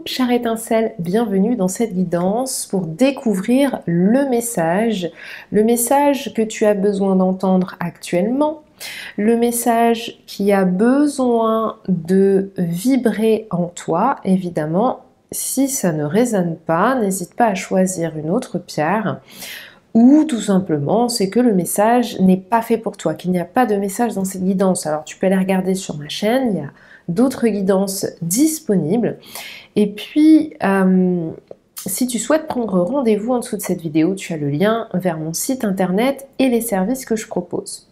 chère étincelle, bienvenue dans cette guidance pour découvrir le message que tu as besoin d'entendre actuellement, le message qui a besoin de vibrer en toi, évidemment. Si ça ne résonne pas, n'hésite pas à choisir une autre pierre, ou tout simplement c'est que le message n'est pas fait pour toi, qu'il n'y a pas de message dans cette guidance. Alors tu peux aller regarder sur ma chaîne, il y a d'autres guidances disponibles. Et puis, si tu souhaites prendre rendez-vous en dessous de cette vidéo, tu as le lien vers mon site internet et les services que je propose.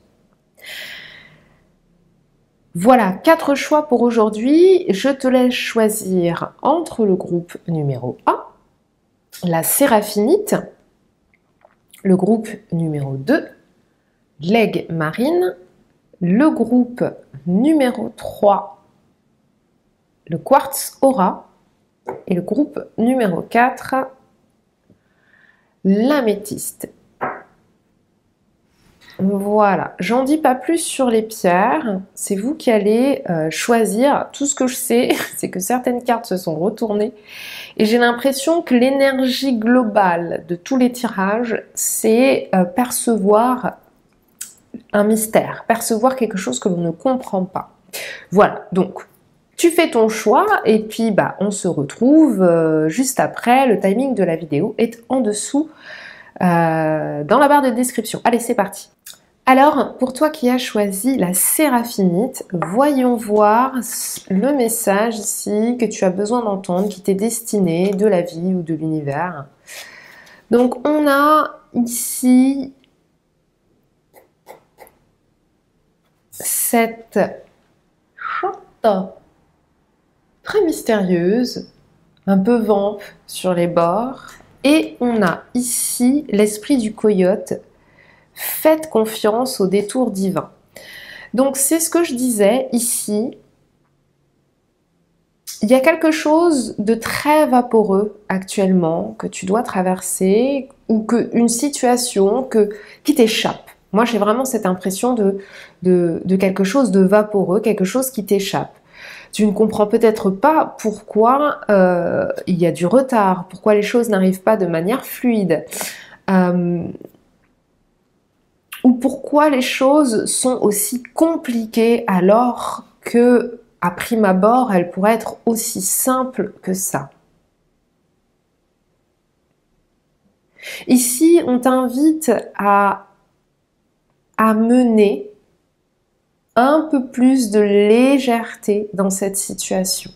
Voilà, 4 choix pour aujourd'hui. Je te laisse choisir entre le groupe numéro 1, la Séraphinite, le groupe numéro 2, l'aigle marine, le groupe numéro 3, le quartz aura, et le groupe numéro 4, l'améthyste. Voilà, j'en dis pas plus sur les pierres, c'est vous qui allez choisir. Tout ce que je sais, c'est que certaines cartes se sont retournées et j'ai l'impression que l'énergie globale de tous les tirages, c'est percevoir un mystère, percevoir quelque chose que l'on ne comprend pas. Voilà, donc tu fais ton choix et puis on se retrouve juste après. Le timing de la vidéo est en dessous dans la barre de description. Allez, c'est parti. Alors, pour toi qui as choisi la Séraphinite, voyons voir le message ici que tu as besoin d'entendre, qui t'est destiné de la vie ou de l'univers. Donc, on a ici cette chante très mystérieuse, un peu vamp sur les bords, et on a ici l'esprit du coyote. Faites confiance au détour divin. Donc c'est ce que je disais ici. Il y a quelque chose de très vaporeux actuellement que tu dois traverser, ou une situation qui t'échappe. Moi j'ai vraiment cette impression de quelque chose de vaporeux, quelque chose qui t'échappe. Tu ne comprends peut-être pas pourquoi il y a du retard, pourquoi les choses n'arrivent pas de manière fluide. Ou pourquoi les choses sont aussi compliquées alors que, à prime abord, elles pourraient être aussi simples que ça. Ici, on t'invite à mener un peu plus de légèreté dans cette situation.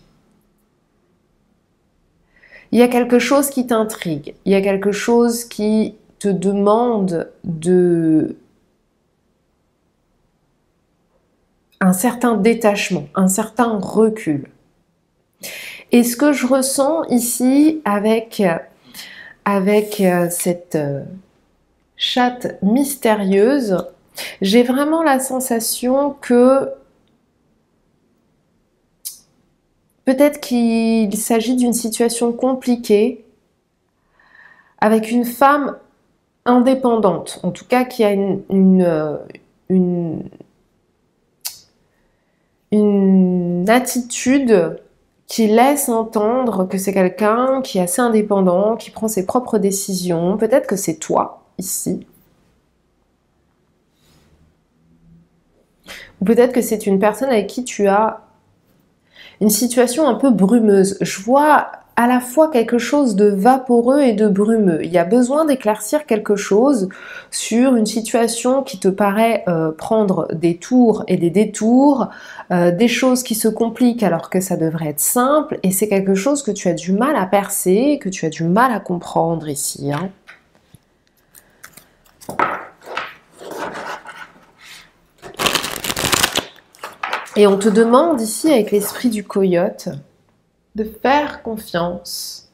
Il y a quelque chose qui t'intrigue, il y a quelque chose qui te demande un certain détachement, un certain recul. Et ce que je ressens ici avec cette chatte mystérieuse, j'ai vraiment la sensation que peut-être qu'il s'agit d'une situation compliquée avec une femme indépendante, en tout cas qui a une attitude qui laisse entendre que c'est quelqu'un qui est assez indépendant, qui prend ses propres décisions. Peut-être que c'est toi, ici. Ou peut-être que c'est une personne avec qui tu as une situation un peu brumeuse. Je vois à la fois quelque chose de vaporeux et de brumeux. Il y a besoin d'éclaircir quelque chose sur une situation qui te paraît prendre des tours et des détours, des choses qui se compliquent alors que ça devrait être simple, et c'est quelque chose que tu as du mal à percer, que tu as du mal à comprendre ici. Hein. Et on te demande ici, avec l'esprit du coyote, de faire confiance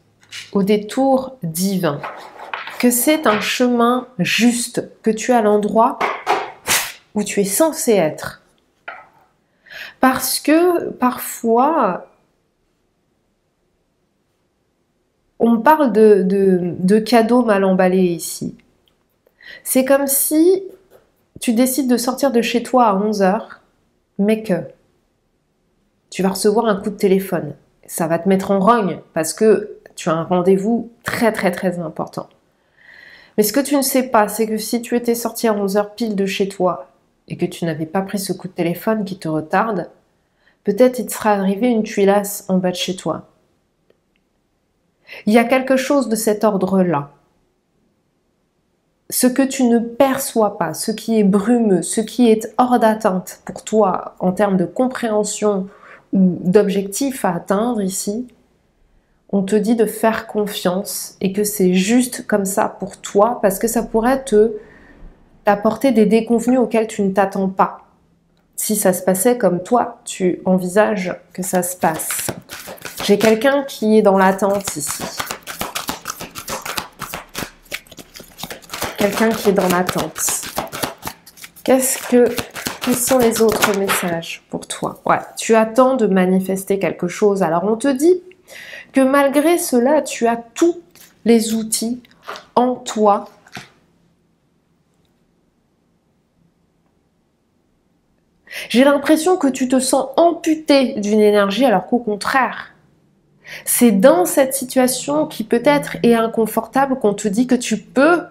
au détour divin, que c'est un chemin juste, que tu es à l'endroit où tu es censé être. Parce que parfois, on parle de cadeaux mal emballés ici. C'est comme si tu décides de sortir de chez toi à 11 h, mais que tu vas recevoir un coup de téléphone ça va te mettre en rogne parce que tu as un rendez-vous très très très important. Mais ce que tu ne sais pas, c'est que si tu étais sorti à 11 heures pile de chez toi et que tu n'avais pas pris ce coup de téléphone qui te retarde, peut-être il te sera arrivé une tuilasse en bas de chez toi. Il y a quelque chose de cet ordre-là. Ce que tu ne perçois pas, ce qui est brumeux, ce qui est hors d'atteinte pour toi en termes de compréhension ou d'objectifs à atteindre ici, on te dit de faire confiance et que c'est juste comme ça pour toi parce que ça pourrait t'apporter des déconvenus auxquels tu ne t'attends pas. Si ça se passait comme toi, tu envisages que ça se passe. J'ai quelqu'un qui est dans l'attente ici. Quelqu'un qui est dans l'attente. Quels sont les autres messages pour toi? Ouais, tu attends de manifester quelque chose. Alors on te dit que malgré cela, tu as tous les outils en toi J'ai l'impression que tu te sens amputé d'une énergie alors qu'au contraire, c'est dans cette situation qui peut-être est inconfortable qu'on te dit que tu peux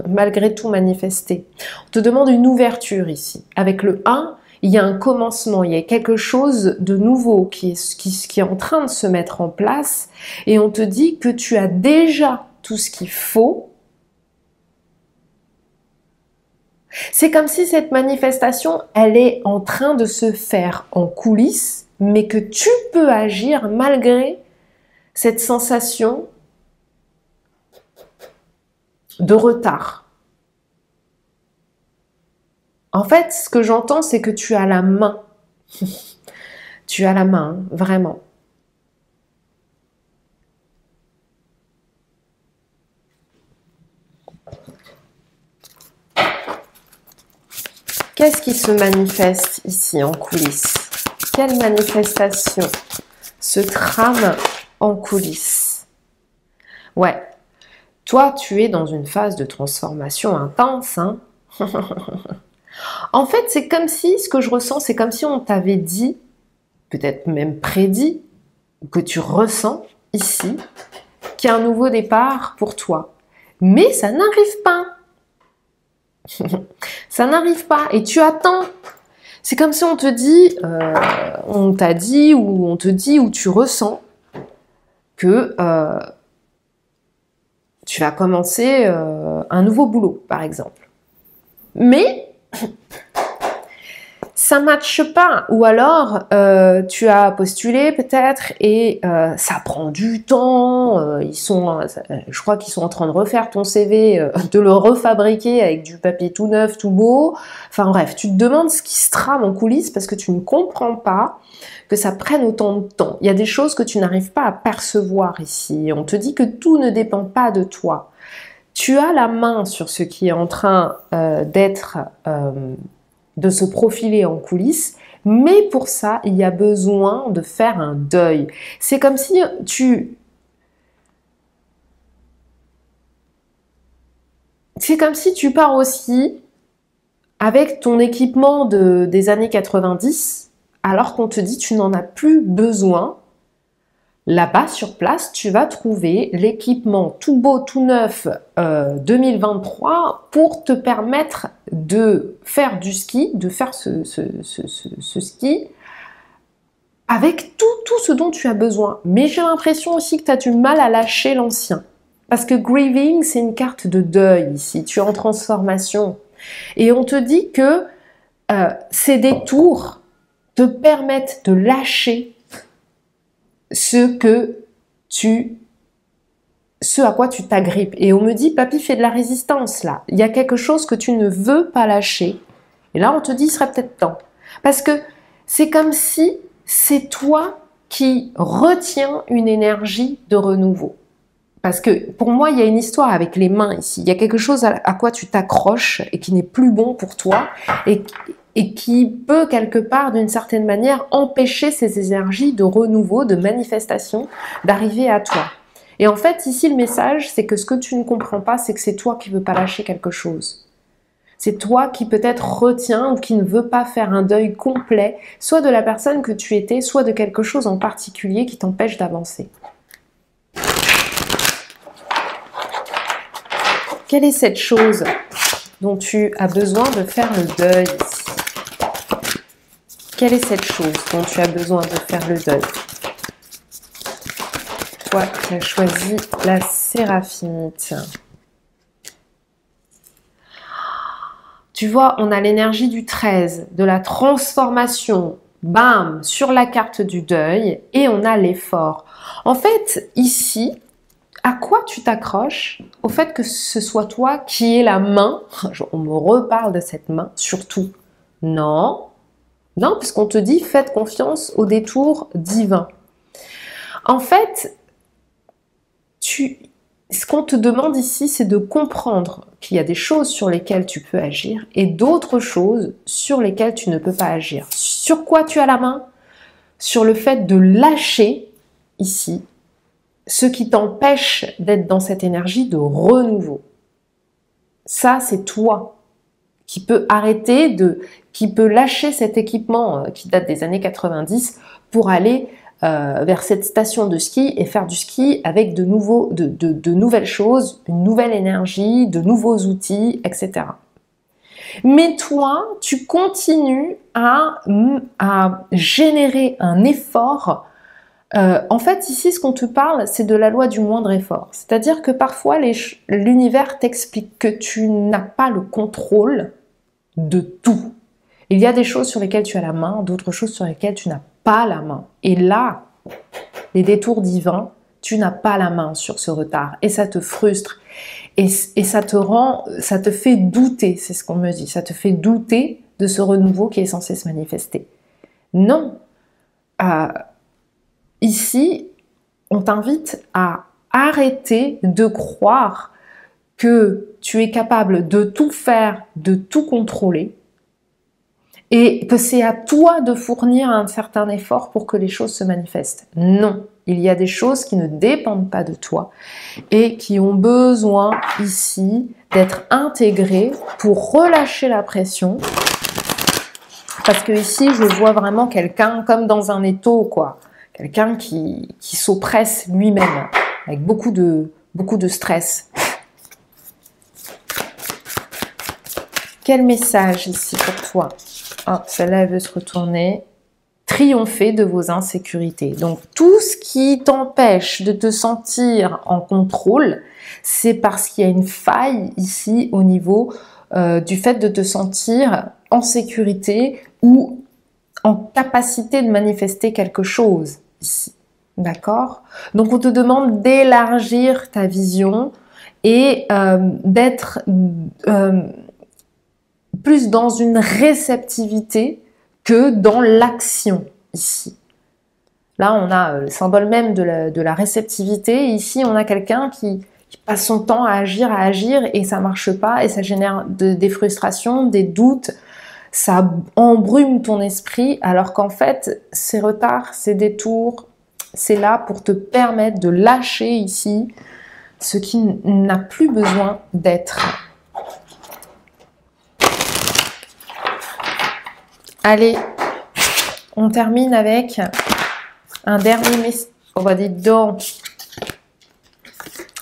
malgré tout manifester. On te demande une ouverture ici. Avec le 1, il y a un commencement, il y a quelque chose de nouveau qui est en train de se mettre en place et on te dit que tu as déjà tout ce qu'il faut. C'est comme si cette manifestation, elle est en train de se faire en coulisses, mais que tu peux agir malgré cette sensation de retard. En fait, ce que j'entends, c'est que tu as la main. Tu as la main, vraiment. Qu'est-ce qui se manifeste ici en coulisses? Quelle manifestation se trame en coulisses? Ouais, toi, tu es dans une phase de transformation intense, hein. En fait, c'est comme si, ce que je ressens, c'est comme si on t'avait dit, peut-être même prédit, que tu ressens ici, qu'il y a un nouveau départ pour toi. Mais ça n'arrive pas. Ça n'arrive pas et tu attends. C'est comme si on te dit, on t'a dit ou on te dit ou tu ressens que tu vas commencer un nouveau boulot, par exemple. Mais ça ne matche pas. Ou alors, tu as postulé peut-être et ça prend du temps. Je crois qu'ils sont en train de refaire ton CV, de le refabriquer avec du papier tout neuf, tout beau. Enfin bref, tu te demandes ce qui se trame en coulisses parce que tu ne comprends pas que ça prenne autant de temps. Il y a des choses que tu n'arrives pas à percevoir ici. On te dit que tout ne dépend pas de toi. Tu as la main sur ce qui est en train de se profiler en coulisses, mais pour ça, il y a besoin de faire un deuil. C'est comme si tu pars aussi avec ton équipement des années 90, alors qu'on te dit tu n'en as plus besoin. Là-bas, sur place, tu vas trouver l'équipement tout beau, tout neuf 2023 pour te permettre de faire du ski, de faire ce ski avec tout ce dont tu as besoin. Mais j'ai l'impression aussi que tu as du mal à lâcher l'ancien. Parce que grieving, c'est une carte de deuil ici. Tu es en transformation. Et on te dit que ces détours te permettent de lâcher ce à quoi tu t'agrippes. Et on me dit, papy fait de la résistance là. Il y a quelque chose que tu ne veux pas lâcher. Et là, on te dit, il serait peut-être temps. Parce que c'est comme si c'est toi qui retiens une énergie de renouveau. Parce que pour moi, il y a une histoire avec les mains ici. Il y a quelque chose à quoi tu t'accroches et qui n'est plus bon pour toi et qui peut quelque part, d'une certaine manière, empêcher ces énergies de renouveau, de manifestation, d'arriver à toi. Et en fait, ici, le message, c'est que ce que tu ne comprends pas, c'est que c'est toi qui ne veux pas lâcher quelque chose. C'est toi qui peut-être retiens ou qui ne veut pas faire un deuil complet, soit de la personne que tu étais, soit de quelque chose en particulier qui t'empêche d'avancer. Quelle est cette chose dont tu as besoin de faire le deuil ici? Quelle est cette chose dont tu as besoin de faire le deuil? Toi qui as choisi la séraphimite. Tu vois, on a l'énergie du 13, de la transformation, bam, sur la carte du deuil, et on a l'effort. En fait, ici, à quoi tu t'accroches? Au fait que ce soit toi qui ait la main, on me reparle de cette main, surtout. Non, non, puisqu'on te dit, faites confiance au détour divin. En fait, ce qu'on te demande ici, c'est de comprendre qu'il y a des choses sur lesquelles tu peux agir et d'autres choses sur lesquelles tu ne peux pas agir. Sur quoi tu as la main? Sur le fait de lâcher, ici, ce qui t'empêche d'être dans cette énergie de renouveau. Ça, c'est toi qui peux arrêter qui peut lâcher cet équipement qui date des années 90 pour aller vers cette station de ski et faire du ski avec de nouvelles choses, une nouvelle énergie, de nouveaux outils, etc. Mais toi, tu continues à générer un effort. En fait, ici, ce qu'on te parle, c'est de la loi du moindre effort. C'est-à-dire que parfois, l'univers t'explique que tu n'as pas le contrôle de tout. Il y a des choses sur lesquelles tu as la main, d'autres choses sur lesquelles tu n'as pas la main. Et là, les détours divins, tu n'as pas la main sur ce retard. Et ça te frustre. Et ça te fait douter, c'est ce qu'on me dit. Ça te fait douter de ce renouveau qui est censé se manifester. Non. Ici, on t'invite à arrêter de croire que tu es capable de tout faire, de tout contrôler, et que c'est à toi de fournir un certain effort pour que les choses se manifestent. Non, il y a des choses qui ne dépendent pas de toi et qui ont besoin ici d'être intégrées pour relâcher la pression. Parce que ici, je vois vraiment quelqu'un comme dans un étau, quoi. Quelqu'un qui s'oppresse lui-même, avec beaucoup de stress. Quel message ici pour toi? Ah, celle-là, elle veut se retourner. Triompher de vos insécurités. Donc, tout ce qui t'empêche de te sentir en contrôle, c'est parce qu'il y a une faille ici au niveau du fait de te sentir en sécurité ou en capacité de manifester quelque chose ici. D'accord? Donc, on te demande d'élargir ta vision et d'être plus dans une réceptivité que dans l'action ici. Là, on a le symbole même de la réceptivité. Ici, on a quelqu'un qui passe son temps à agir et ça marche pas et ça génère des frustrations, des doutes. Ça embrume ton esprit alors qu'en fait, ces retards, ces détours, c'est là pour te permettre de lâcher ici ce qui n'a plus besoin d'être. Allez, on termine avec un dernier message. On va dire donc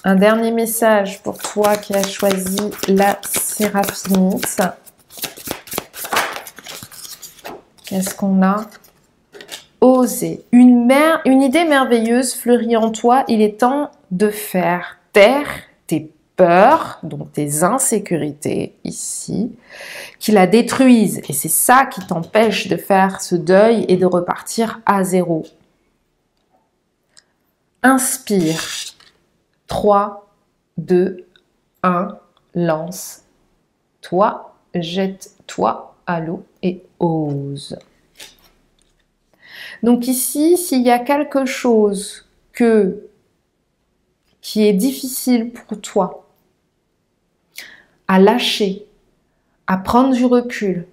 un dernier message pour toi qui as choisi la séraphimite. Qu'est-ce qu'on a? Oser. Une idée merveilleuse fleurit en toi. Il est temps de faire taire tes peurs, donc tes insécurités ici, qui la détruisent. Et c'est ça qui t'empêche de faire ce deuil et de repartir à zéro. Inspire. 3, 2, 1, lance. Toi, jette-toi à l'eau et ose. Donc ici, s'il y a quelque chose qui est difficile pour toi à lâcher, à prendre du recul,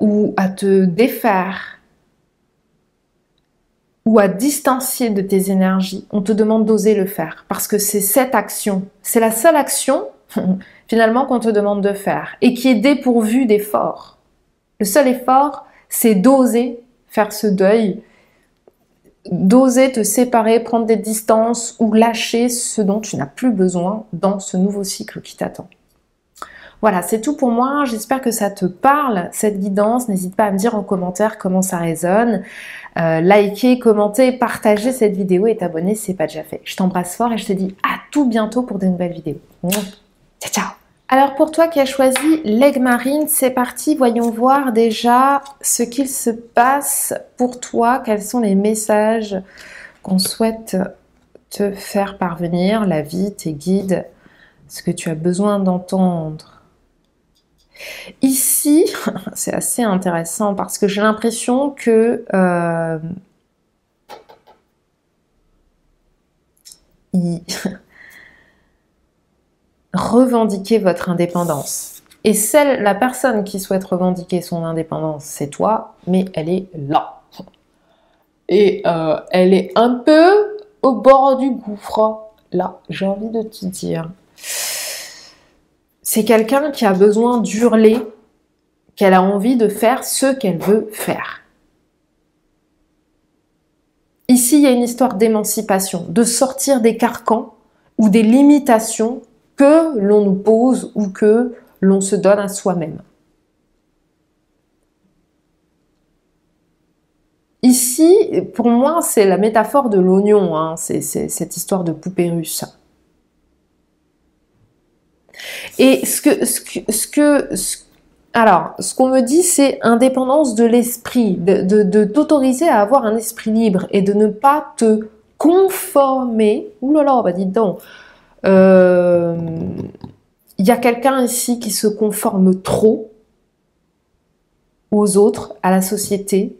ou à te défaire, ou à distancier de tes énergies, on te demande d'oser le faire. Parce que c'est cette action, c'est la seule action finalement qu'on te demande de faire et qui est dépourvu d'effort. Le seul effort, c'est d'oser faire ce deuil, d'oser te séparer, prendre des distances ou lâcher ce dont tu n'as plus besoin dans ce nouveau cycle qui t'attend. Voilà, c'est tout pour moi. J'espère que ça te parle, cette guidance. N'hésite pas à me dire en commentaire comment ça résonne. Liker, commenter, partager cette vidéo et t'abonner si ce n'est pas déjà fait. Je t'embrasse fort et je te dis à tout bientôt pour de nouvelles vidéos. Ciao, ciao! Alors pour toi qui as choisi l'aigle marine, c'est parti. Voyons voir déjà ce qu'il se passe pour toi. Quels sont les messages qu'on souhaite te faire parvenir, la vie, tes guides, ce que tu as besoin d'entendre. Ici, c'est assez intéressant parce que j'ai l'impression que revendiquer votre indépendance. Et la personne qui souhaite revendiquer son indépendance, c'est toi, mais elle est là. Et elle est un peu au bord du gouffre. Là, j'ai envie de te dire. C'est quelqu'un qui a besoin d'hurler, qu'elle a envie de faire ce qu'elle veut faire. Ici, il y a une histoire d'émancipation, de sortir des carcans ou des limitations que l'on nous pose ou que l'on se donne à soi-même. Ici, pour moi, c'est la métaphore de l'oignon, hein, c'est cette histoire de poupée russe. Et alors, ce qu'on me dit, c'est indépendance de l'esprit, de t'autoriser à avoir un esprit libre et de ne pas te conformer. Ouh là là, bah dites donc. Il y a quelqu'un ici qui se conforme trop aux autres, à la société,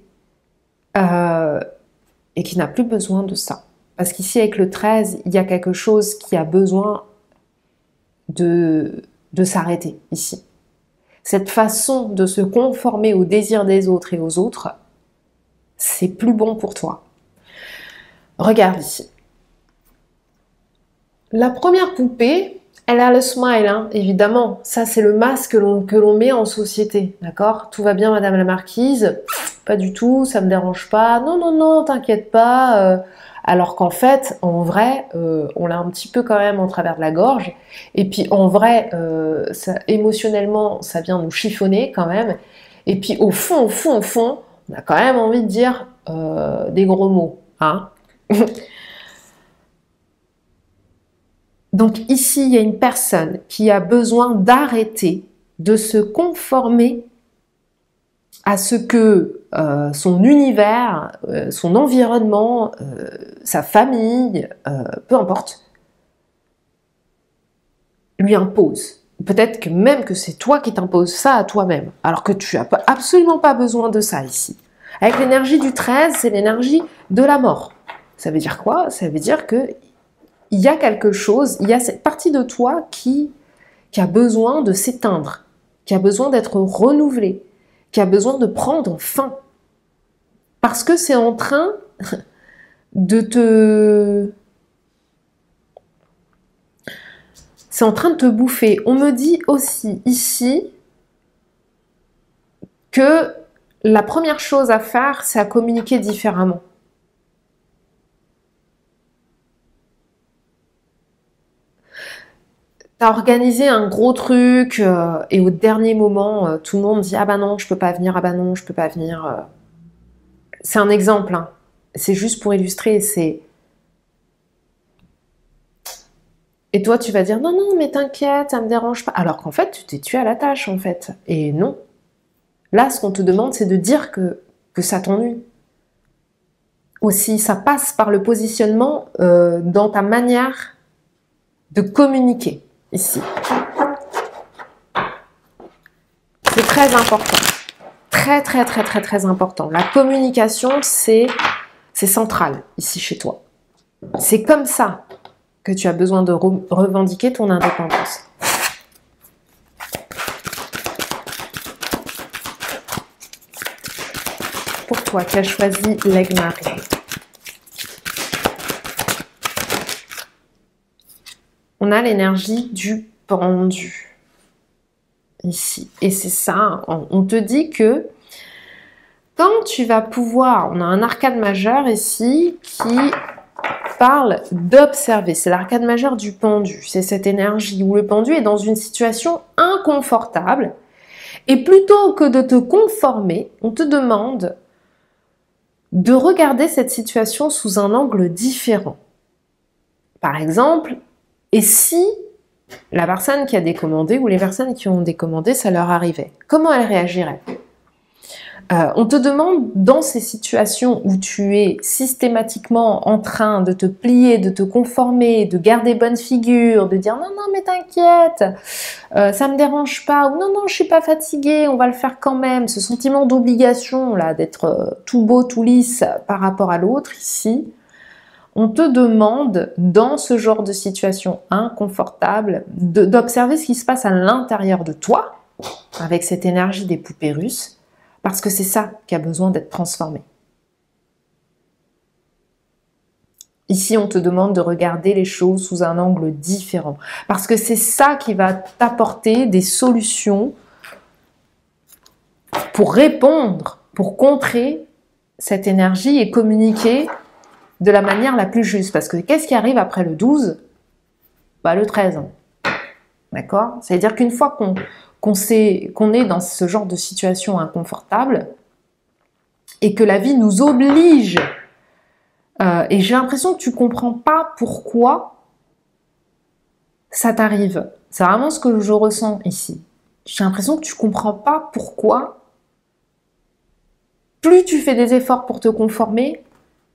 et qui n'a plus besoin de ça. Parce qu'ici, avec le 13, il y a quelque chose qui a besoin de s'arrêter ici. Cette façon de se conformer aux désirs des autres et aux autres, c'est plus bon pour toi. Regarde ici. La première poupée, elle a le smile, hein, évidemment. Ça, c'est le masque que l'on met en société, d'accord? Tout va bien, madame la marquise? Pas du tout, ça me dérange pas. Non, non, non, t'inquiète pas. Alors qu'en fait, en vrai, on l'a un petit peu quand même en travers de la gorge. Et puis en vrai, émotionnellement, ça vient nous chiffonner quand même. Et puis au fond, on a quand même envie de dire des gros mots. Hein. Donc ici, il y a une personne qui a besoin d'arrêter de se conformer à ce que son univers, son environnement, sa famille, peu importe, lui impose. Peut-être que même que c'est toi qui t'imposes ça à toi-même, alors que tu n'as absolument pas besoin de ça ici. Avec l'énergie du 13, c'est l'énergie de la mort. Ça veut dire quoi? Ça veut dire que il y a quelque chose, il y a cette partie de toi qui a besoin de s'éteindre, qui a besoin d'être renouvelée, qui a besoin de prendre fin. Parce que c'est en train de te... C'est en train de te bouffer. On me dit aussi ici que la première chose à faire, c'est à communiquer différemment. T'as organisé un gros truc et au dernier moment, tout le monde dit « Ah bah non, je peux pas venir, ah bah non, je peux pas venir. » C'est un exemple, hein. C'est juste pour illustrer, c'est... Et toi, tu vas dire « Non, non, mais t'inquiète, ça me dérange pas. » Alors qu'en fait, tu t'es tué à la tâche, en fait. Et non. Là, ce qu'on te demande, c'est de dire que ça t'ennuie. Aussi, ça passe par le positionnement dans ta manière de communiquer. Ici. C'est très important. Très important. La communication, c'est central ici chez toi. C'est comme ça que tu as besoin de revendiquer ton indépendance. Pour toi qui as choisi l'aigle marine. On a l'énergie du pendu. Ici. Et c'est ça, on te dit que quand tu vas pouvoir, on a un arcade majeur ici qui parle d'observer. C'est l'arcade majeur du pendu. C'est cette énergie où le pendu est dans une situation inconfortable. Et plutôt que de te conformer, on te demande de regarder cette situation sous un angle différent. Par exemple, et si la personne qui a décommandé ou les personnes qui ont décommandé, ça leur arrivait, comment elles réagiraient? On te demande dans ces situations où tu es systématiquement en train de te plier, de te conformer, de garder bonne figure, de dire non, non, mais t'inquiète, ça me dérange pas, ou non, non, je suis pas fatiguée, on va le faire quand même. Ce sentiment d'obligation là, d'être tout beau, tout lisse par rapport à l'autre ici, on te demande dans ce genre de situation inconfortable d'observer ce qui se passe à l'intérieur de toi avec cette énergie des poupées russes. Parce que c'est ça qui a besoin d'être transformé. Ici, on te demande de regarder les choses sous un angle différent. Parce que c'est ça qui va t'apporter des solutions pour répondre, pour contrer cette énergie et communiquer de la manière la plus juste. Parce que qu'est-ce qui arrive après le 12? Bah, le 13. D'accord? C'est-à-dire qu'une fois qu'on est dans ce genre de situation inconfortable et que la vie nous oblige, et j'ai l'impression que tu comprends pas pourquoi ça t'arrive. C'est vraiment ce que je ressens ici. J'ai l'impression que tu comprends pas pourquoi plus tu fais des efforts pour te conformer,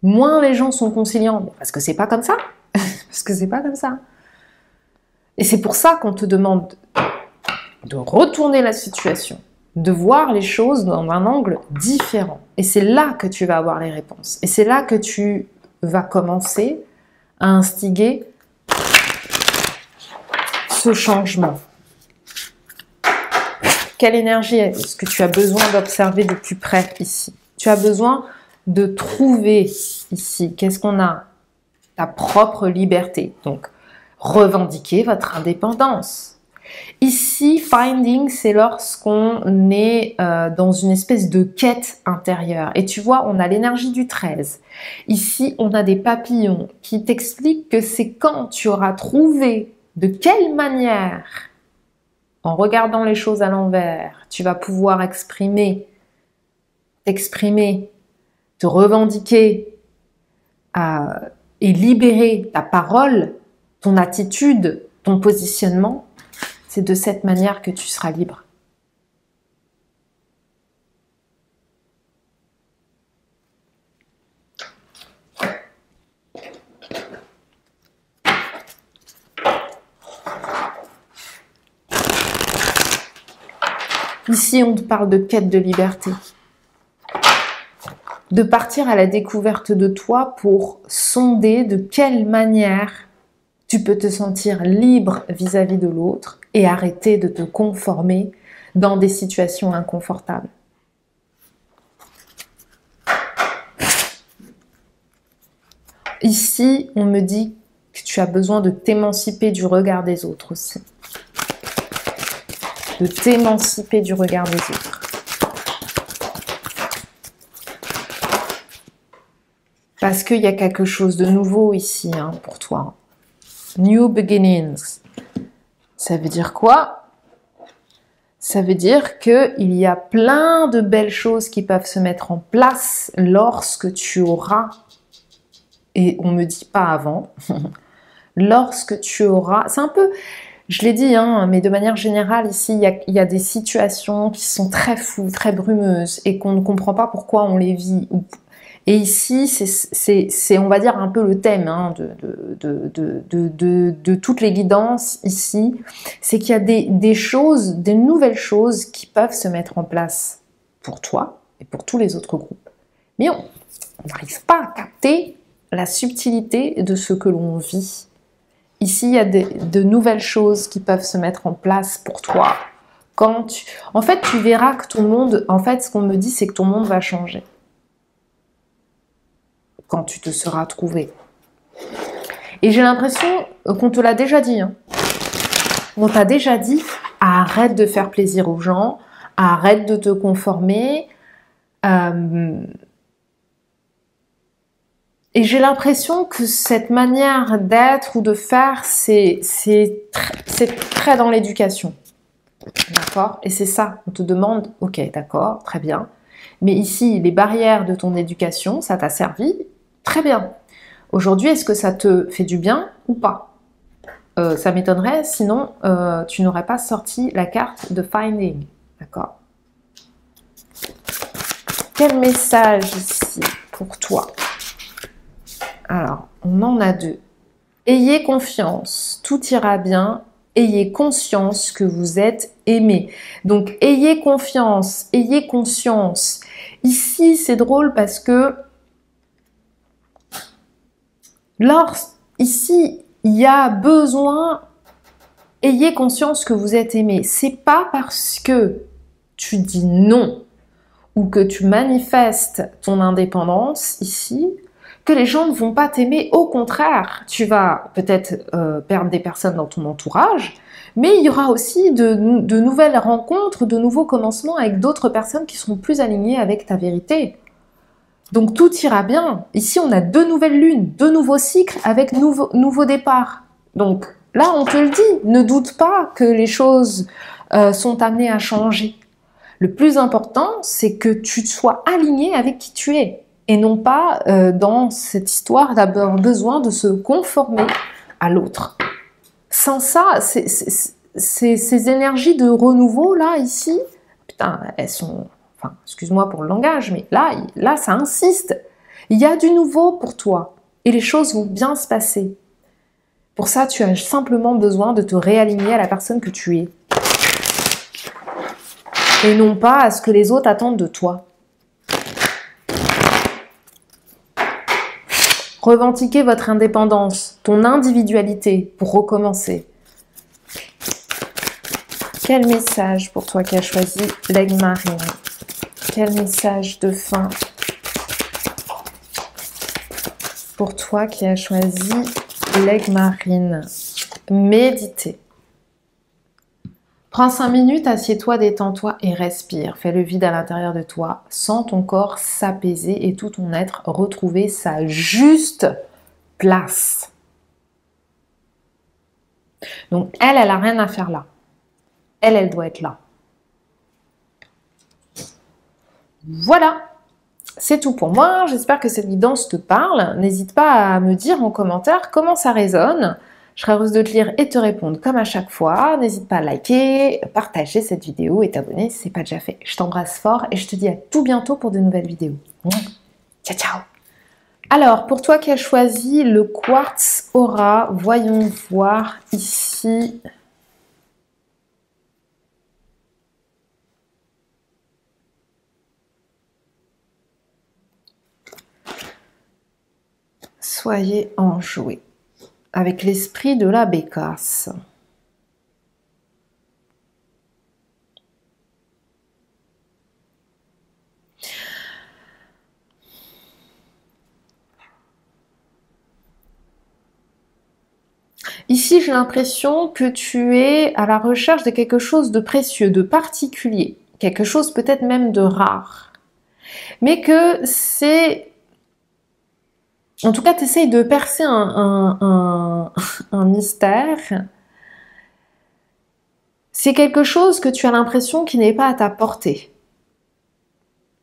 moins les gens sont conciliants. Parce que c'est pas comme ça. Parce que c'est pas comme ça. Et c'est pour ça qu'on te demande de retourner la situation, de voir les choses dans un angle différent. Et c'est là que tu vas avoir les réponses. Et c'est là que tu vas commencer à instiguer ce changement. Quelle énergie est-ce que tu as besoin d'observer de plus près ici? Tu as besoin de trouver ici, qu'est-ce qu'on a? Ta propre liberté. Donc, revendiquer votre indépendance. Ici, finding, c'est lorsqu'on est dans une espèce de quête intérieure. Et tu vois, on a l'énergie du 13. Ici, on a des papillons qui t'expliquent que c'est quand tu auras trouvé de quelle manière, en regardant les choses à l'envers, tu vas pouvoir t'exprimer, te revendiquer et libérer ta parole, ton attitude, ton positionnement. C'est de cette manière que tu seras libre. Ici, on te parle de quête de liberté. De partir à la découverte de toi pour sonder de quelle manière tu peux te sentir libre vis-à-vis de l'autre et arrêter de te conformer dans des situations inconfortables. Ici, on me dit que tu as besoin de t'émanciper du regard des autres aussi. De t'émanciper du regard des autres. Parce qu'il y a quelque chose de nouveau ici pour toi. New beginnings. Ça veut dire quoi? Ça veut dire qu'il y a plein de belles choses qui peuvent se mettre en place lorsque tu auras, et on me dit pas avant, lorsque tu auras, c'est un peu, je l'ai dit, mais de manière générale ici, il y a des situations qui sont très floues, très brumeuses et qu'on ne comprend pas pourquoi on les vit. Et ici, c'est on va dire un peu le thème de toutes les guidances ici, c'est qu'il y a des choses, des nouvelles choses qui peuvent se mettre en place pour toi et pour tous les autres groupes. Mais on n'arrive pas à capter la subtilité de ce que l'on vit. Ici, il y a de nouvelles choses qui peuvent se mettre en place pour toi. En fait, tu verras que ton monde, en fait, ce qu'on me dit, c'est que ton monde va changer. Quand tu te seras trouvé. Et j'ai l'impression qu'on te l'a déjà dit. On t'a déjà dit, arrête de faire plaisir aux gens, arrête de te conformer. Et j'ai l'impression que cette manière d'être ou de faire, c'est très dans l'éducation. D'accord? Et c'est ça, on te demande, ok, d'accord, très bien. Mais ici, les barrières de ton éducation, ça t'a servi? Très bien. Aujourd'hui, est-ce que ça te fait du bien ou pas? Ça m'étonnerait, sinon tu n'aurais pas sorti la carte de Finding. D'accord? Quel message ici pour toi? Alors, on en a deux. Ayez confiance, tout ira bien. Ayez conscience que vous êtes aimé. Donc, ayez confiance, ayez conscience. Ici, c'est drôle parce que ici, il y a besoin, ayez conscience que vous êtes aimé. C'est pas parce que tu dis non ou que tu manifestes ton indépendance ici que les gens ne vont pas t'aimer. Au contraire, tu vas peut-être perdre des personnes dans ton entourage, mais il y aura aussi de nouvelles rencontres, de nouveaux commencements avec d'autres personnes qui seront plus alignées avec ta vérité. Donc tout ira bien. Ici, on a 2 nouvelles lunes, 2 nouveaux cycles avec nouveau départ. Donc là, on te le dit, ne doute pas que les choses sont amenées à changer. Le plus important, c'est que tu sois aligné avec qui tu es. Et non pas dans cette histoire d'avoir besoin de se conformer à l'autre. Sans ça, ces énergies de renouveau, là, ici, putain, elles sont... Enfin, excuse-moi pour le langage, mais là, ça insiste. Il y a du nouveau pour toi. Et les choses vont bien se passer. Pour ça, tu as simplement besoin de te réaligner à la personne que tu es. Et non pas à ce que les autres attendent de toi. Revendiquez votre indépendance, ton individualité pour recommencer. Quel message pour toi qui as choisi l'aigle marine? Quel message de fin pour toi qui as choisi l'aigle marine? Méditez. Prends 5 minutes, assieds-toi, détends-toi et respire. Fais le vide à l'intérieur de toi. Sens ton corps s'apaiser et tout ton être retrouver sa juste place. Donc elle n'a rien à faire là. Elle doit être là. Voilà, c'est tout pour moi. J'espère que cette guidance te parle. N'hésite pas à me dire en commentaire comment ça résonne. Je serai heureuse de te lire et te répondre comme à chaque fois. N'hésite pas à liker, partager cette vidéo et t'abonner si ce n'est pas déjà fait. Je t'embrasse fort et je te dis à tout bientôt pour de nouvelles vidéos. Ciao, ciao! Alors, pour toi qui as choisi le quartz aura, voyons voir ici. Soyez enjoués avec l'esprit de la bécasse. Ici, j'ai l'impression que tu es à la recherche de quelque chose de précieux, de particulier, quelque chose peut-être même de rare. Mais que c'est... En tout cas, tu essayes de percer un mystère. C'est quelque chose que tu as l'impression qui n'est pas à ta portée.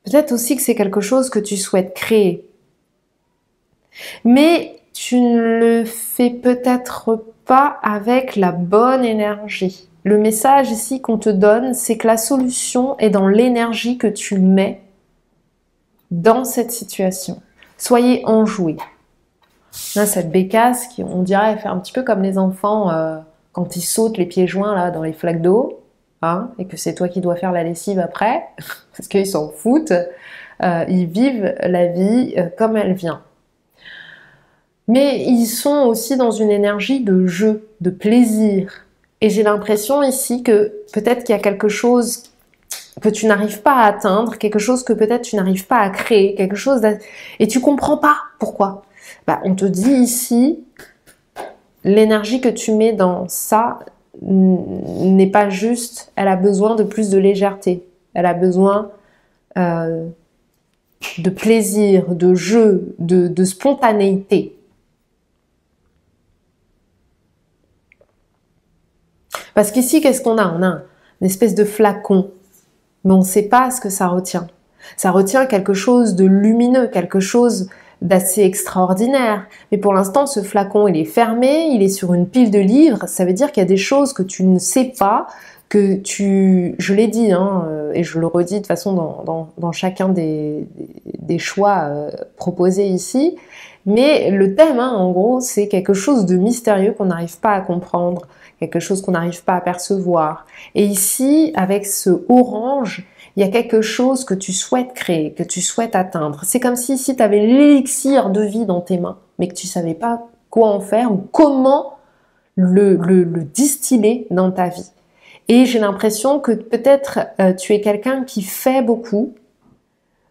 Peut-être aussi que c'est quelque chose que tu souhaites créer. Mais tu ne le fais peut-être pas avec la bonne énergie. Le message ici qu'on te donne, c'est que la solution est dans l'énergie que tu mets dans cette situation. Soyez enjoués. Là, cette bécasse qui, on dirait, fait un petit peu comme les enfants quand ils sautent les pieds joints là dans les flaques d'eau, hein, et que c'est toi qui dois faire la lessive après, parce qu'ils s'en foutent. Ils vivent la vie comme elle vient. Mais ils sont aussi dans une énergie de jeu, de plaisir. Et j'ai l'impression ici que peut-être qu'il y a quelque chose que tu n'arrives pas à atteindre, quelque chose que peut-être tu n'arrives pas à créer, quelque chose et tu comprends pas pourquoi. Bah, on te dit ici, l'énergie que tu mets dans ça n'est pas juste, elle a besoin de plus de légèreté, elle a besoin de plaisir, de jeu, de spontanéité. Parce qu'ici, qu'est-ce qu'on a? On a une espèce de flacon, mais on ne sait pas ce que ça retient. Ça retient quelque chose de lumineux, quelque chose d'assez extraordinaire. Mais pour l'instant, ce flacon, il est fermé, il est sur une pile de livres. Ça veut dire qu'il y a des choses que tu ne sais pas, que tu... Je l'ai dit, hein, et je le redis de toute façon dans chacun des choix proposés ici. Mais le thème, hein, en gros, c'est quelque chose de mystérieux qu'on n'arrive pas à comprendre, quelque chose qu'on n'arrive pas à percevoir. Et ici, avec ce orange, il y a quelque chose que tu souhaites créer, que tu souhaites atteindre. C'est comme si tu avais l'élixir de vie dans tes mains, mais que tu ne savais pas quoi en faire ou comment le distiller dans ta vie. Et j'ai l'impression que peut-être tu es quelqu'un qui fait beaucoup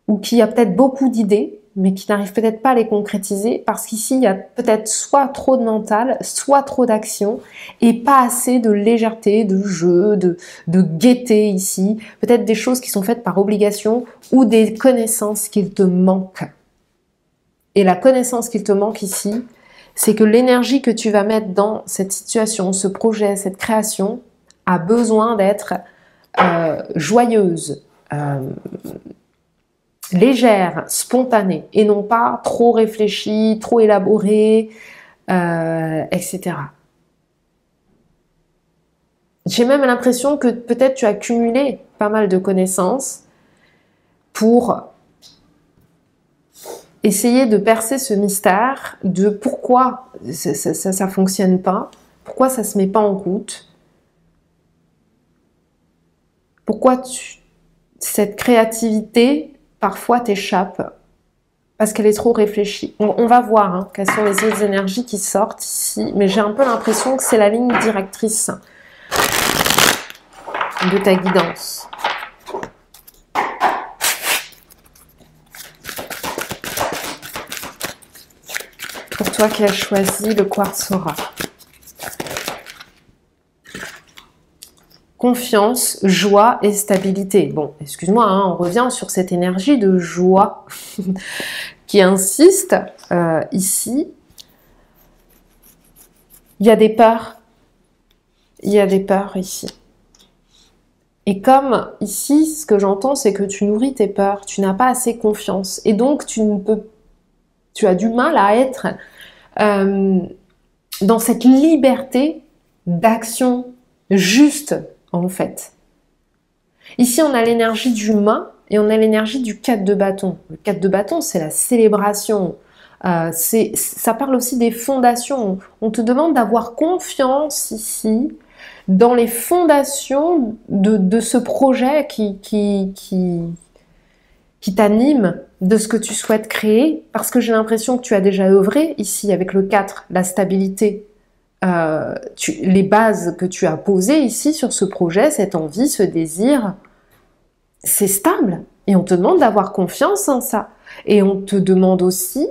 ou qui a peut-être beaucoup d'idées, mais qui n'arrive peut-être pas à les concrétiser parce qu'ici, il y a peut-être soit trop de mental, soit trop d'action et pas assez de légèreté, de jeu, de gaieté ici. Peut-être des choses qui sont faites par obligation ou des connaissances qu'il te manquent. Et la connaissance qu'il te manque ici, c'est que l'énergie que tu vas mettre dans cette situation, ce projet, cette création, a besoin d'être joyeuse, légère, spontanée, et non pas trop réfléchie, trop élaborée, etc. J'ai même l'impression que peut-être tu as cumulé pas mal de connaissances pour essayer de percer ce mystère de pourquoi ça fonctionne pas, pourquoi ça se met pas en route, pourquoi cette créativité parfois t'échappe parce qu'elle est trop réfléchie. On va voir hein, quelles sont les autres énergies qui sortent ici, mais j'ai un peu l'impression que c'est la ligne directrice de ta guidance. Pour toi qui as choisi le quartz aura. Confiance, joie et stabilité. Bon, excuse-moi, hein, on revient sur cette énergie de joie qui insiste ici. Il y a des peurs. Il y a des peurs ici. Et comme ici, ce que j'entends, c'est que tu nourris tes peurs, tu n'as pas assez confiance. Et donc, tu as du mal à être dans cette liberté d'action juste, en fait. Ici, on a l'énergie du main et on a l'énergie du 4 de bâton. Le 4 de bâton, c'est la célébration. Ça parle aussi des fondations. On te demande d'avoir confiance ici dans les fondations de ce projet qui t'anime, de ce que tu souhaites créer, parce que j'ai l'impression que tu as déjà œuvré ici avec le 4, la stabilité. Les bases que tu as posées ici sur ce projet, cette envie, ce désir, c'est stable. Et on te demande d'avoir confiance en ça. Et on te demande aussi,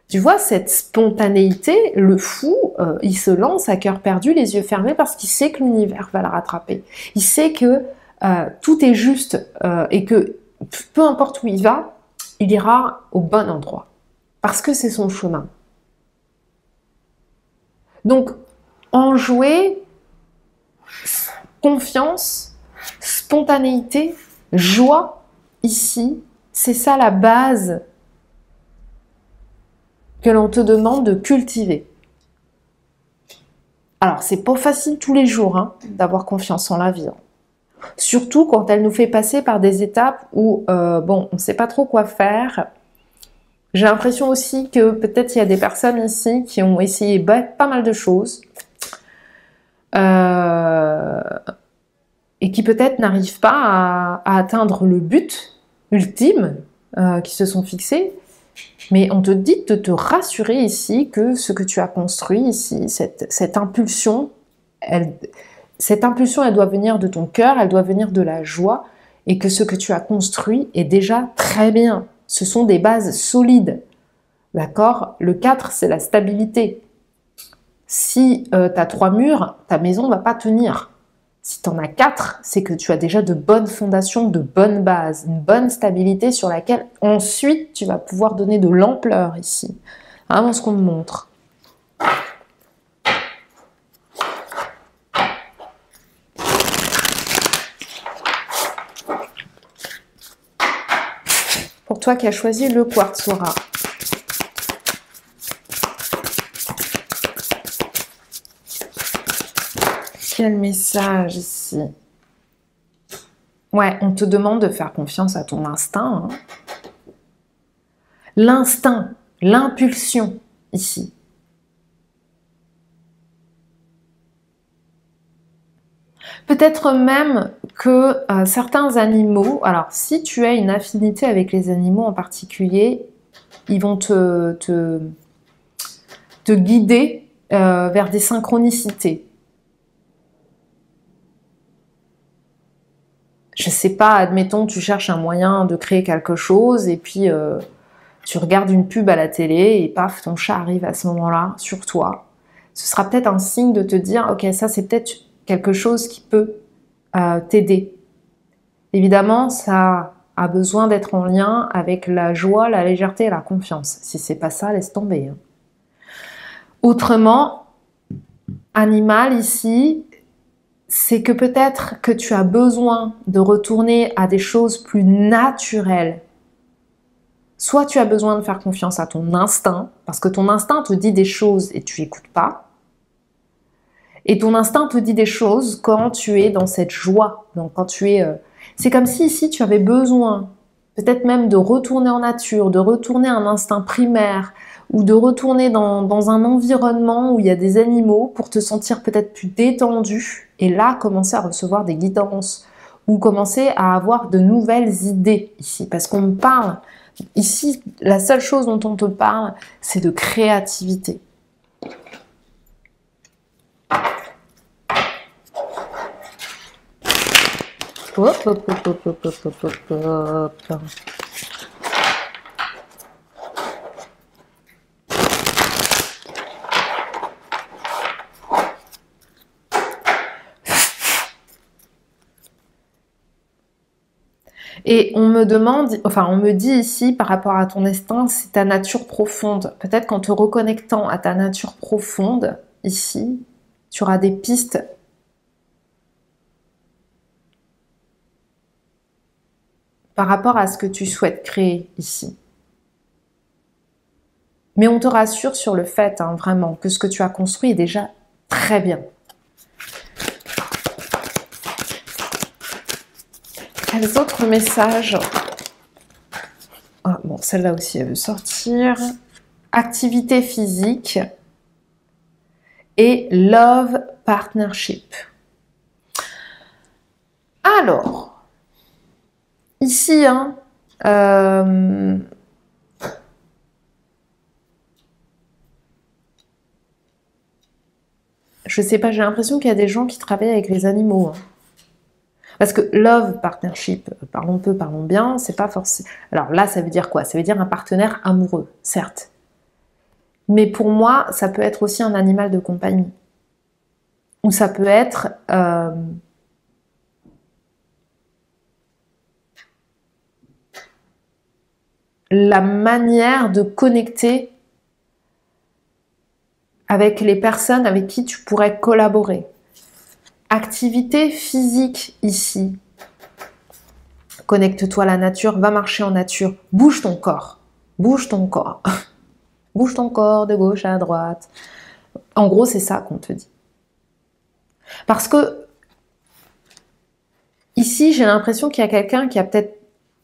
tu vois, cette spontanéité, le fou, il se lance à cœur perdu, les yeux fermés, parce qu'il sait que l'univers va le rattraper. Il sait que tout est juste et que peu importe où il va, il ira au bon endroit. Parce que c'est son chemin. Donc, enjouer, confiance, spontanéité, joie, ici, c'est ça la base que l'on te demande de cultiver. Alors, c'est pas facile tous les jours hein, d'avoir confiance en la vie. Hein. Surtout quand elle nous fait passer par des étapes où, bon, on ne sait pas trop quoi faire. J'ai l'impression aussi que peut-être il y a des personnes ici qui ont essayé pas mal de choses et qui peut-être n'arrivent pas à atteindre le but ultime qu'ils se sont fixés. Mais on te dit de te rassurer ici que ce que tu as construit ici, cette impulsion, elle doit venir de ton cœur, elle doit venir de la joie et que ce que tu as construit est déjà très bien. Ce sont des bases solides, d'accord? Le 4, c'est la stabilité. Si tu as 3 murs, ta maison ne va pas tenir. Si tu en as 4, c'est que tu as déjà de bonnes fondations, de bonnes bases, une bonne stabilité sur laquelle ensuite tu vas pouvoir donner de l'ampleur ici. Vraiment ce qu'on me montre. Pour toi qui as choisi le quartz aura. Quel message ici? Ouais, on te demande de faire confiance à ton instinct. Hein. L'instinct, l'impulsion ici. Peut-être même que certains animaux, alors si tu as une affinité avec les animaux en particulier, ils vont te guider vers des synchronicités. Je sais pas, admettons, tu cherches un moyen de créer quelque chose et puis tu regardes une pub à la télé et paf, ton chat arrive à ce moment-là sur toi. Ce sera peut-être un signe de te dire, ok, ça c'est peut-être quelque chose qui peut t'aider. Évidemment, ça a besoin d'être en lien avec la joie, la légèreté et la confiance. Si c'est pas ça, laisse tomber. Hein. Autrement, animal ici, c'est que peut-être que tu as besoin de retourner à des choses plus naturelles. Soit tu as besoin de faire confiance à ton instinct, parce que ton instinct te dit des choses et tu n'écoutes pas. Et ton instinct te dit des choses quand tu es dans cette joie. Donc quand tu es, c'est comme si ici tu avais besoin, peut-être même de retourner en nature, de retourner à un instinct primaire, ou de retourner dans un environnement où il y a des animaux pour te sentir peut-être plus détendu et là commencer à recevoir des guidances ou commencer à avoir de nouvelles idées ici. Parce qu'on me parle, ici, la seule chose dont on te parle, c'est de créativité. Hop, hop, hop, hop, hop, hop, hop, hop. Et on me demande, enfin on me dit ici par rapport à ton instinct, c'est ta nature profonde. Peut-être qu'en te reconnectant à ta nature profonde, ici, tu auras des pistes par rapport à ce que tu souhaites créer ici. Mais on te rassure sur le fait, hein, vraiment, que ce que tu as construit est déjà très bien. Quels autres messages? Ah, bon, celle-là aussi, elle veut sortir. Activité physique et love partnership. Alors, ici, hein, je sais pas, j'ai l'impression qu'il y a des gens qui travaillent avec les animaux. Hein. Parce que love partnership, parlons peu, parlons bien, c'est pas forcément... Alors là, ça veut dire quoi? Ça veut dire un partenaire amoureux, certes. Mais pour moi, ça peut être aussi un animal de compagnie. Ou ça peut être... la manière de connecter avec les personnes avec qui tu pourrais collaborer. Activité physique ici. Connecte-toi à la nature, va marcher en nature. Bouge ton corps. Bouge ton corps. Bouge ton corps de gauche à droite. En gros, c'est ça qu'on te dit. Parce que ici, j'ai l'impression qu'il y a quelqu'un qui a peut-être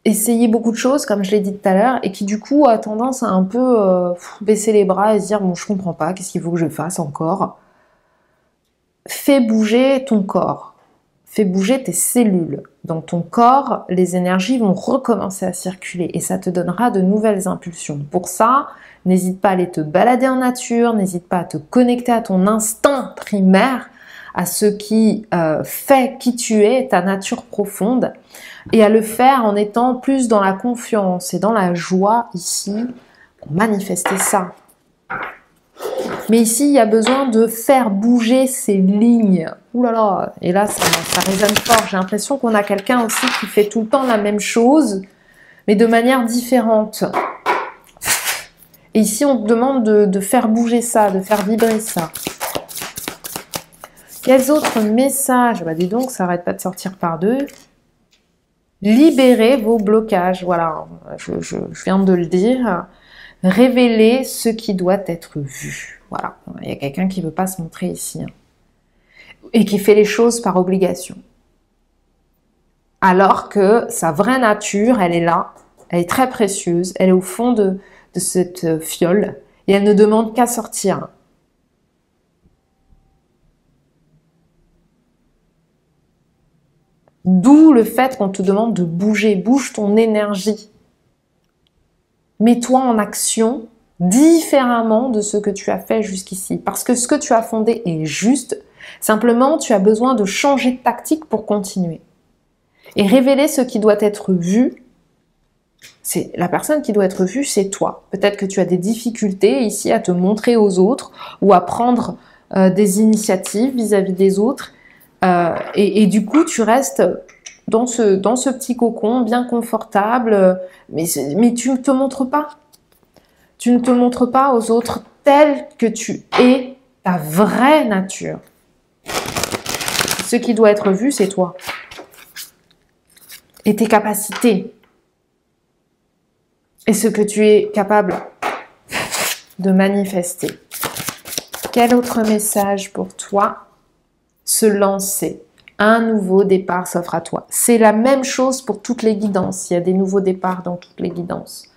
essayé beaucoup de choses, comme je l'ai dit tout à l'heure, et qui du coup a tendance à un peu baisser les bras et se dire « bon, je comprends pas, qu'est-ce qu'il faut que je fasse encore ?» Fais bouger ton corps, fais bouger tes cellules. Dans ton corps, les énergies vont recommencer à circuler et ça te donnera de nouvelles impulsions. Pour ça, n'hésite pas à aller te balader en nature, n'hésite pas à te connecter à ton instinct primaire, à ce qui fait qui tu es, ta nature profonde, et à le faire en étant plus dans la confiance et dans la joie ici, pour manifester ça. Mais ici, il y a besoin de faire bouger ces lignes. Ouh là là. Et là, ça résonne fort. J'ai l'impression qu'on a quelqu'un aussi qui fait tout le temps la même chose, mais de manière différente. Et ici, on te demande de faire bouger ça, de faire vibrer ça. Quels autres messages? Bah dis donc, ça n'arrête pas de sortir par deux. Libérez vos blocages. Voilà, je viens de le dire. Révélez ce qui doit être vu. Voilà, il y a quelqu'un qui ne veut pas se montrer ici. Hein. Et qui fait les choses par obligation. Alors que sa vraie nature, elle est là. Elle est très précieuse. Elle est au fond de cette fiole. Et elle ne demande qu'à sortir. D'où le fait qu'on te demande de bouger. Bouge ton énergie. Mets-toi en action différemment de ce que tu as fait jusqu'ici. Parce que ce que tu as fondé est juste. Simplement, tu as besoin de changer de tactique pour continuer. Et révéler ce qui doit être vu. C'est la personne qui doit être vue, c'est toi. Peut-être que tu as des difficultés ici à te montrer aux autres ou à prendre des initiatives vis-à-vis des autres. Et du coup, tu restes dans ce petit cocon bien confortable, mais tu ne te montres pas. Tu ne te montres pas aux autres tel que tu es, ta vraie nature. Ce qui doit être vu, c'est toi. Et tes capacités. Et ce que tu es capable de manifester. Quel autre message pour toi? Se lancer. Un nouveau départ s'offre à toi. C'est la même chose pour toutes les guidances. Il y a des nouveaux départs dans toutes les guidances.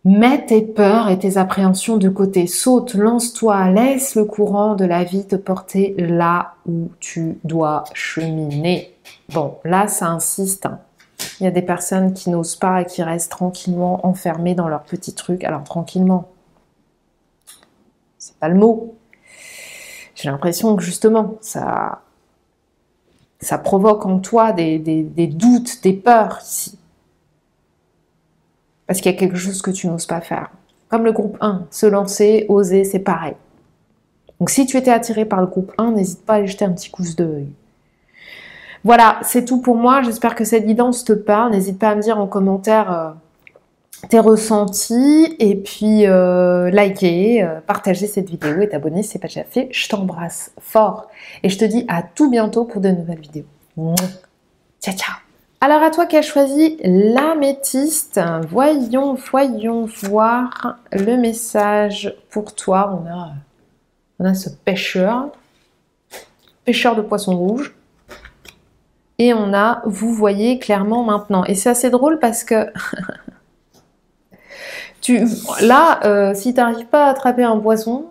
Mets tes peurs et tes appréhensions de côté. Saute, lance-toi, laisse le courant de la vie te porter là où tu dois cheminer. Bon, là, ça insiste. Hein. Il y a des personnes qui n'osent pas et qui restent tranquillement enfermées dans leurs petits trucs. Alors, tranquillement, c'est pas le mot. J'ai l'impression que justement, ça provoque en toi des doutes, des peurs ici. Parce qu'il y a quelque chose que tu n'oses pas faire. Comme le groupe 1, se lancer, oser, c'est pareil. Donc si tu étais attiré par le groupe 1, n'hésite pas à aller jeter un petit coup d'œil. Voilà, c'est tout pour moi. J'espère que cette guidance te parle. N'hésite pas à me dire en commentaire tes ressentis. Et puis, liker, partager cette vidéo et t'abonner si ce n'est pas déjà fait. Je t'embrasse fort. Et je te dis à tout bientôt pour de nouvelles vidéos. Ciao, ciao. Alors à toi qui as choisi l'améthyste, voyons voir le message pour toi. On a ce pêcheur de poissons rouges. Et on a, vous voyez clairement maintenant. Et c'est assez drôle parce que si tu n'arrives pas à attraper un poisson,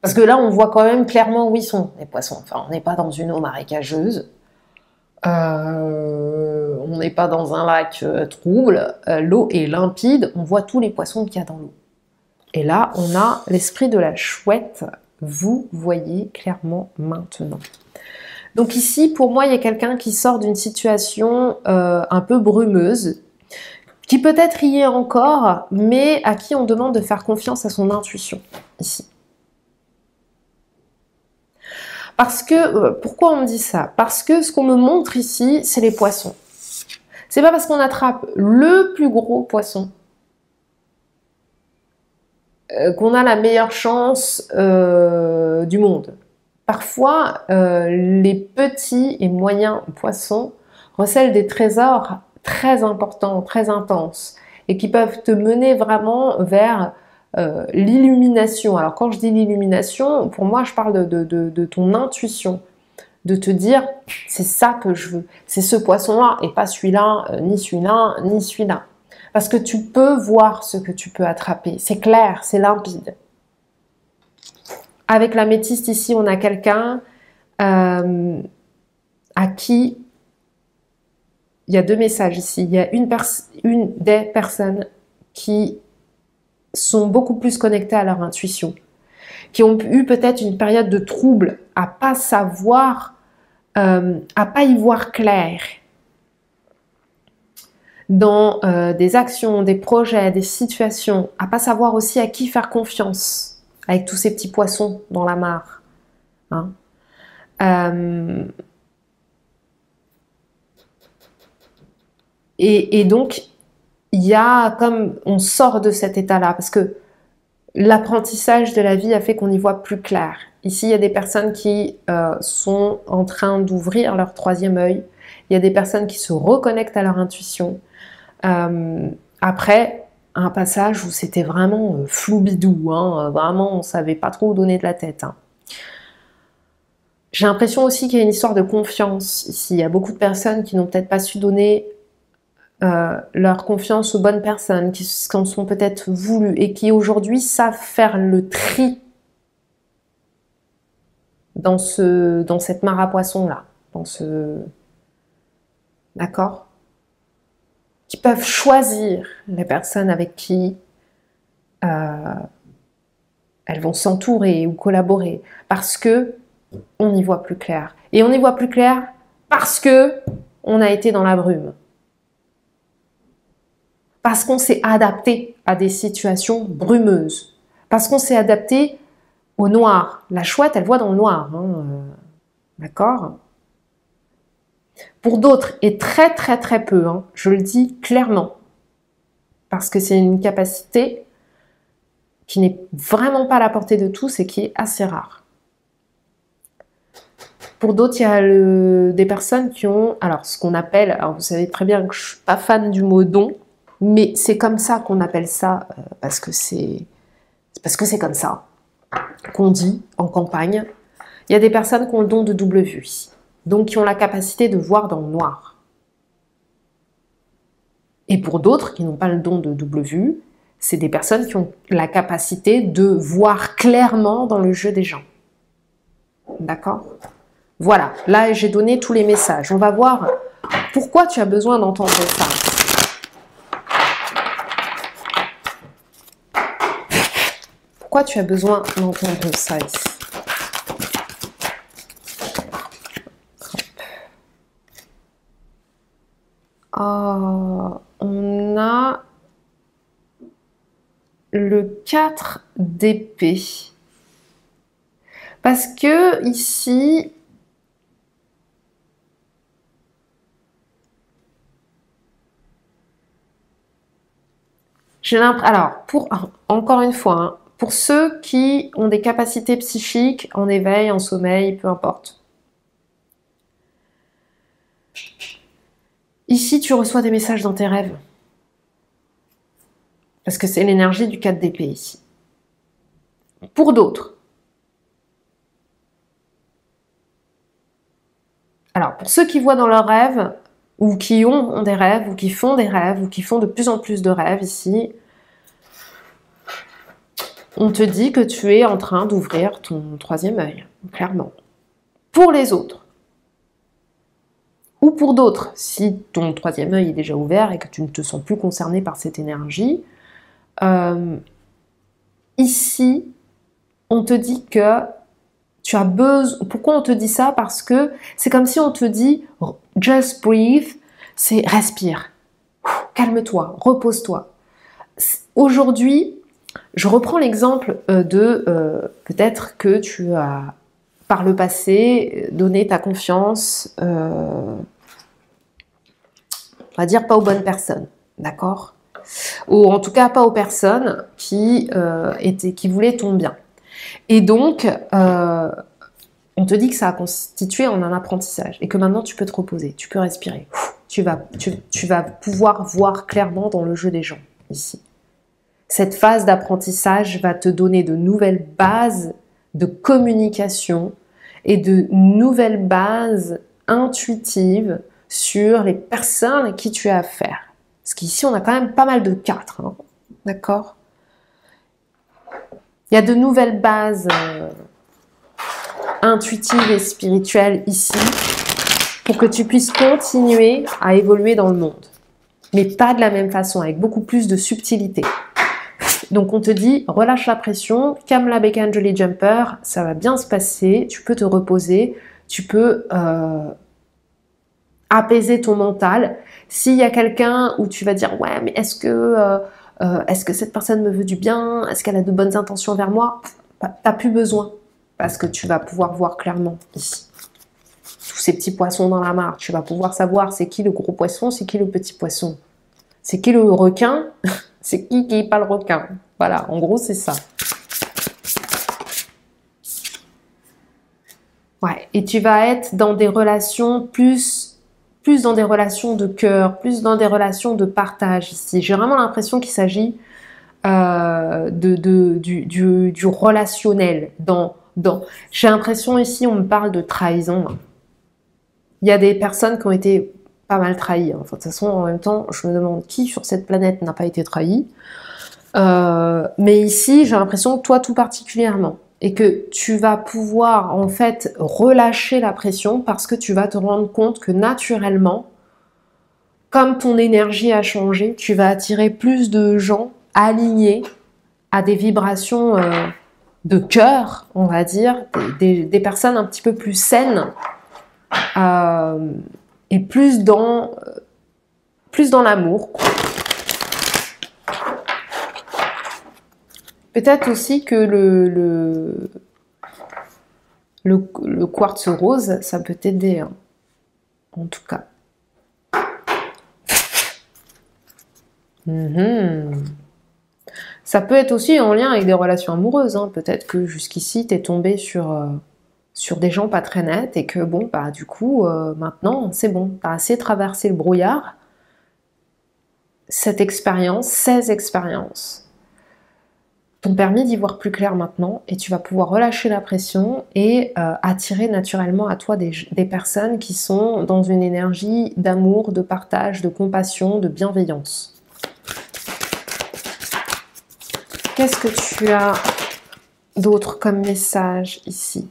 parce que là on voit quand même clairement où ils sont les poissons. Enfin, on n'est pas dans une eau marécageuse. On n'est pas dans un lac trouble, l'eau est limpide, on voit tous les poissons qu'il y a dans l'eau. Et là, on a l'esprit de la chouette, vous voyez clairement maintenant. Donc ici, pour moi, il y a quelqu'un qui sort d'une situation un peu brumeuse, qui peut-être y est encore, mais à qui on demande de faire confiance à son intuition, ici. Parce que, pourquoi on me dit ça? Parce que ce qu'on me montre ici, c'est les poissons. C'est pas parce qu'on attrape le plus gros poisson qu'on a la meilleure chance du monde. Parfois, les petits et moyens poissons recèlent des trésors très importants, très intenses, et qui peuvent te mener vraiment vers l'illumination. Alors quand je dis l'illumination, pour moi je parle de ton intuition, de te dire c'est ça que je veux, c'est ce poisson-là et pas celui-là, ni celui-là, ni celui-là. Parce que tu peux voir ce que tu peux attraper, c'est clair, c'est limpide. Avec l'améthyste ici, on a quelqu'un à qui il y a deux messages ici. Il y a une des personnes qui sont beaucoup plus connectés à leur intuition, qui ont eu peut-être une période de trouble, à pas savoir, à pas y voir clair. dans des actions, des projets, des situations, à pas savoir aussi à qui faire confiance, avec tous ces petits poissons dans la mare. Hein. Et donc, il y a comme on sort de cet état-là, parce que l'apprentissage de la vie a fait qu'on y voit plus clair. Ici, il y a des personnes qui sont en train d'ouvrir leur troisième œil. Il y a des personnes qui se reconnectent à leur intuition. Après, un passage où c'était vraiment flou-bidou, hein, vraiment on ne savait pas trop où donner de la tête. Hein. J'ai l'impression aussi qu'il y a une histoire de confiance ici. Il y a beaucoup de personnes qui n'ont peut-être pas su donner leur confiance aux bonnes personnes, qui s'en sont peut-être voulues et qui aujourd'hui savent faire le tri dans cette mare à poissons là, d'accord, qui peuvent choisir les personnes avec qui elles vont s'entourer ou collaborer, parce que on y voit plus clair. Et on y voit plus clair parce que on a été dans la brume. Parce qu'on s'est adapté à des situations brumeuses. Parce qu'on s'est adapté au noir. La chouette, elle voit dans le noir. Hein, d'accord ? Pour d'autres, et très très très peu, hein, je le dis clairement, parce que c'est une capacité qui n'est vraiment pas à la portée de tous et qui est assez rare. Pour d'autres, il y a des personnes qui ont, alors ce qu'on appelle, alors vous savez très bien que je ne suis pas fan du mot don, mais c'est comme ça qu'on appelle ça, parce que c'est comme ça qu'on dit en campagne. Il y a des personnes qui ont le don de double vue, donc qui ont la capacité de voir dans le noir. Et pour d'autres qui n'ont pas le don de double vue, c'est des personnes qui ont la capacité de voir clairement dans le jeu des gens. D'accord ? Voilà, là j'ai donné tous les messages. On va voir pourquoi tu as besoin d'entendre ça. Pourquoi tu as besoin d'entendre ça ici? On a le 4 d'épée. Parce que ici, j'ai l'impression, alors, encore une fois, hein, pour ceux qui ont des capacités psychiques, en éveil, en sommeil, peu importe. Ici, tu reçois des messages dans tes rêves. Parce que c'est l'énergie du 4 d'épée ici. Pour d'autres. Alors, pour ceux qui voient dans leurs rêves, ou qui ont des rêves, ou qui font des rêves, ou qui font de plus en plus de rêves ici, on te dit que tu es en train d'ouvrir ton troisième œil, clairement. Pour les autres, ou pour d'autres, si ton troisième œil est déjà ouvert et que tu ne te sens plus concerné par cette énergie, ici, on te dit que tu as besoin... Pourquoi on te dit ça? Parce que c'est comme si on te dit « just breathe », c'est « respire ». Calme-toi, repose-toi. Aujourd'hui, je reprends l'exemple de peut-être que tu as, par le passé, donné ta confiance, on va dire pas aux bonnes personnes, d'accord? Ou en tout cas pas aux personnes qui voulaient ton bien. Et donc, on te dit que ça a constitué en un apprentissage et que maintenant tu peux te reposer, tu peux respirer. Tu vas pouvoir voir clairement dans le jeu des gens ici. Cette phase d'apprentissage va te donner de nouvelles bases de communication et de nouvelles bases intuitives sur les personnes à qui tu as affaire. Parce qu'ici, on a quand même pas mal de 4, hein, d'accord? Il y a de nouvelles bases intuitives et spirituelles ici pour que tu puisses continuer à évoluer dans le monde. Mais pas de la même façon, avec beaucoup plus de subtilité. Donc on te dit, relâche la pression, calme la bécane Jolly Jumper, ça va bien se passer, tu peux te reposer, tu peux apaiser ton mental. S'il y a quelqu'un où tu vas dire « Ouais, mais est-ce que cette personne me veut du bien? Est-ce qu'elle a de bonnes intentions vers moi ?» T'as plus besoin, parce que tu vas pouvoir voir clairement ici. Tous ces petits poissons dans la mare, tu vas pouvoir savoir c'est qui le gros poisson, c'est qui le petit poisson. C'est qui le requin, c'est qui n'est pas le requin. Voilà, en gros, c'est ça. Ouais, et tu vas être dans des relations plus dans des relations de cœur, plus dans des relations de partage ici. J'ai vraiment l'impression qu'il s'agit du relationnel. J'ai l'impression ici, on me parle de trahison. Il y a des personnes qui ont été pas mal trahies. Enfin, de toute façon, en même temps, je me demande qui sur cette planète n'a pas été trahi. Mais ici, j'ai l'impression que toi, tout particulièrement, et que tu vas pouvoir en fait relâcher la pression parce que tu vas te rendre compte que naturellement, comme ton énergie a changé, tu vas attirer plus de gens alignés à des vibrations de cœur, on va dire, des personnes un petit peu plus saines et plus dans l'amour. Peut-être aussi que le quartz rose, ça peut t'aider, hein, en tout cas. Ça peut être aussi en lien avec des relations amoureuses. Hein. Peut-être que jusqu'ici, tu es tombé sur des gens pas très nets et que bon, bah du coup, maintenant, c'est bon. Tu as assez traversé le brouillard. Ces expériences t'ont permis d'y voir plus clair maintenant et tu vas pouvoir relâcher la pression et attirer naturellement à toi des personnes qui sont dans une énergie d'amour, de partage, de compassion, de bienveillance. Qu'est-ce que tu as d'autre comme message ici?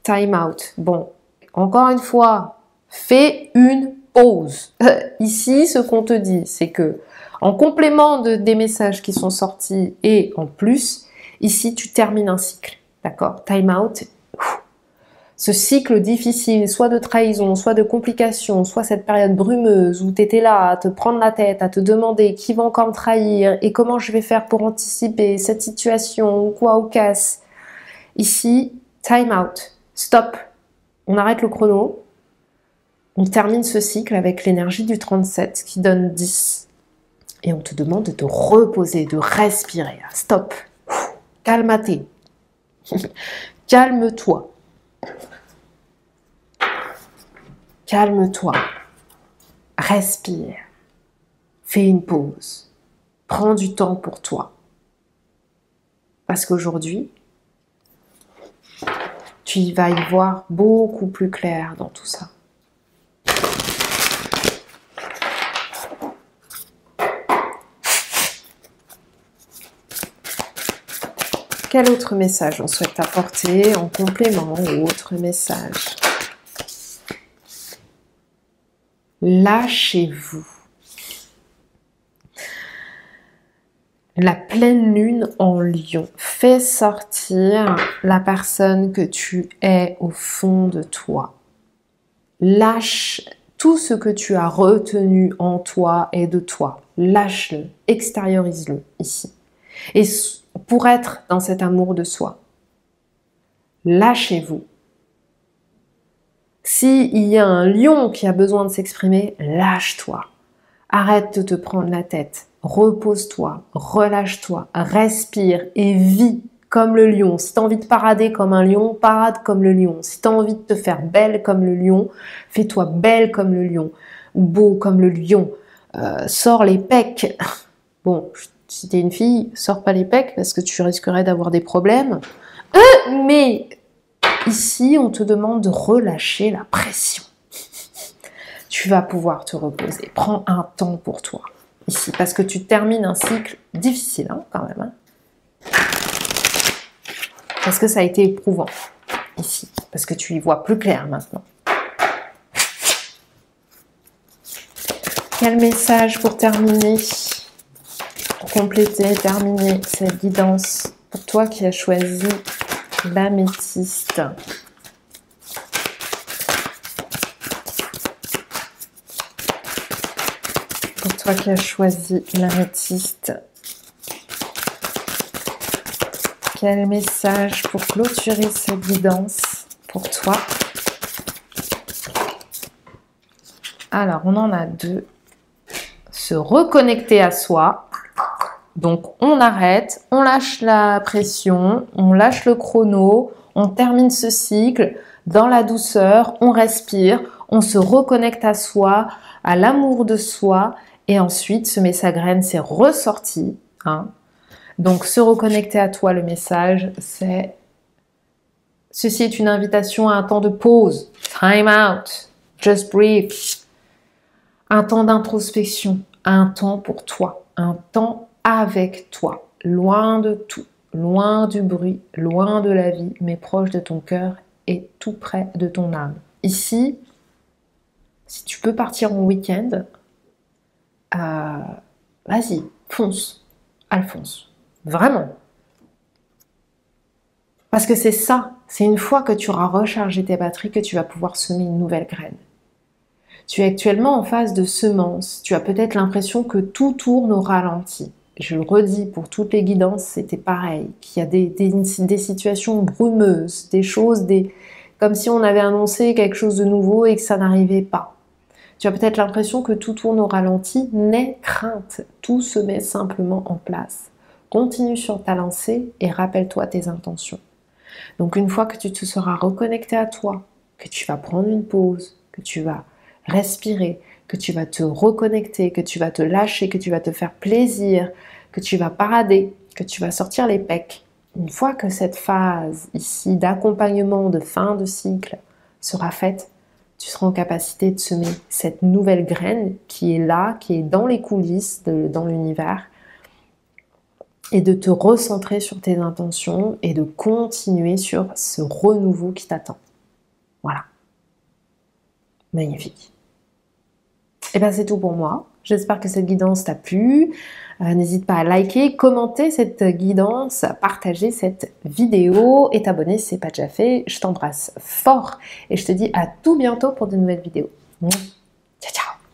Time out. Bon, encore une fois, fais une pause. Ici, ce qu'on te dit, c'est que en complément des messages qui sont sortis et en plus, ici, tu termines un cycle. D'accord? Time out. Ce cycle difficile, soit de trahison, soit de complications, soit cette période brumeuse où tu étais là à te prendre la tête, à te demander qui va encore me trahir et comment je vais faire pour anticiper cette situation ou quoi ou casse. Ici, time out. Stop. On arrête le chrono. On termine ce cycle avec l'énergie du 37 qui donne 10. Et on te demande de te reposer, de respirer. Stop. Calme-toi. Calme-toi. Calme-toi. Respire. Fais une pause. Prends du temps pour toi. Parce qu'aujourd'hui, tu vas y voir beaucoup plus clair dans tout ça. Quel autre message on souhaite apporter en complément ou autre message? Lâchez-vous. La pleine lune en Lion fait sortir la personne que tu es au fond de toi. Lâche tout ce que tu as retenu en toi et de toi. Lâche-le, extériorise-le ici. Et pour être dans cet amour de soi, lâchez-vous. S'il y a un lion qui a besoin de s'exprimer, lâche-toi. Arrête de te prendre la tête. Repose-toi, relâche-toi, respire et vis comme le lion. Si tu as envie de parader comme un lion, parade comme le lion. Si tu as envie de te faire belle comme le lion, fais-toi belle comme le lion. Ou beau comme le lion. Sors les pecs. Bon, si tu es une fille, sors pas les pecs parce que tu risquerais d'avoir des problèmes. Mais ici, on te demande de relâcher la pression. Tu vas pouvoir te reposer. Prends un temps pour toi. Ici, parce que tu termines un cycle difficile, hein, quand même. Hein. Parce que ça a été éprouvant, ici. Parce que tu y vois plus clair maintenant. Quel message pour terminer? Pour compléter, terminer cette guidance pour toi qui as choisi l'améthyste. toi qui as choisi l'améthyste, quel message pour clôturer cette guidance pour toi? Alors, on en a deux. Se reconnecter à soi. Donc, on arrête, on lâche la pression, on lâche le chrono, on termine ce cycle dans la douceur, on respire, on se reconnecte à soi, à l'amour de soi, et ensuite, semer sa graine, c'est ressorti. Hein. Donc, se reconnecter à toi, le message, c'est... Ceci est une invitation à un temps de pause, time out, just breathe. Un temps d'introspection, un temps pour toi, un temps avec toi, loin de tout, loin du bruit, loin de la vie, mais proche de ton cœur et tout près de ton âme. Ici, si tu peux partir en week-end, vas-y, fonce, Alphonse, vraiment. Parce que c'est ça, c'est une fois que tu auras rechargé tes batteries que tu vas pouvoir semer une nouvelle graine. Tu es actuellement en phase de semence, tu as peut-être l'impression que tout tourne au ralenti. Je le redis, pour toutes les guidances, c'était pareil, qu'il y a des situations brumeuses, des choses, comme si on avait annoncé quelque chose de nouveau et que ça n'arrivait pas. Tu as peut-être l'impression que tout tourne au ralenti, n'aie crainte, tout se met simplement en place. Continue sur ta lancée et rappelle-toi tes intentions. Donc une fois que tu te seras reconnecté à toi, que tu vas prendre une pause, que tu vas respirer, que tu vas te reconnecter, que tu vas te lâcher, que tu vas te faire plaisir, que tu vas parader, que tu vas sortir les pecs. Une fois que cette phase ici d'accompagnement de fin de cycle sera faite, tu seras en capacité de semer cette nouvelle graine qui est là, qui est dans les coulisses, dans l'univers, et de te recentrer sur tes intentions et de continuer sur ce renouveau qui t'attend. Voilà. Magnifique. Et bien c'est tout pour moi. J'espère que cette guidance t'a plu. N'hésite pas à liker, commenter cette guidance, partager cette vidéo et t'abonner si ce n'est pas déjà fait. Je t'embrasse fort et je te dis à tout bientôt pour de nouvelles vidéos. Ciao, ciao.